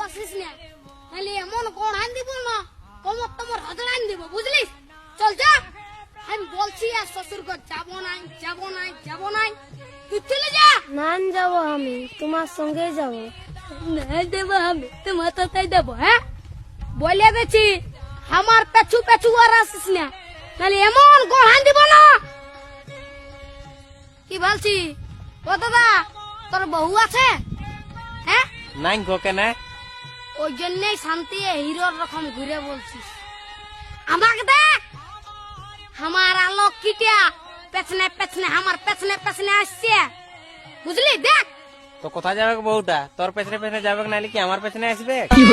আসিস না, তাহলে এমন গড়ান দিব না, কমর তোমার হজড়ান দিব, বুঝলি? চল যা, আমি বলছি আর শ্বশুর ঘর যাবো নাই, যাবো নাই, যাবো নাই, তুই চলে যা। না যাবো, আমি তোমার সঙ্গে যাবো। না দেবো আমি, তোমার তাই দেবো। হ্যাঁ, বলে গেছি আমার পেছু পেছু আর আসিস না, তাহলে এমন গড়ান দিব না। কি বলছি? ও দাদা, তোর বউ আছে? হ্যাঁ, নাই গো কেন? ওই জন্যই শান্তি হিরোর রকম ঘুরে বলছিস। আমাকে দেখ, আমার আলোক কিটিয়া পেছনে পেছনে, আমার পেছনে পেছনে আসছে, বুঝলি? দেখ তো কোথায় যাবে বউটা? তোর পেছনে পেছনে যাবে নাহলে কি আমার পেছনে আসবে? এই,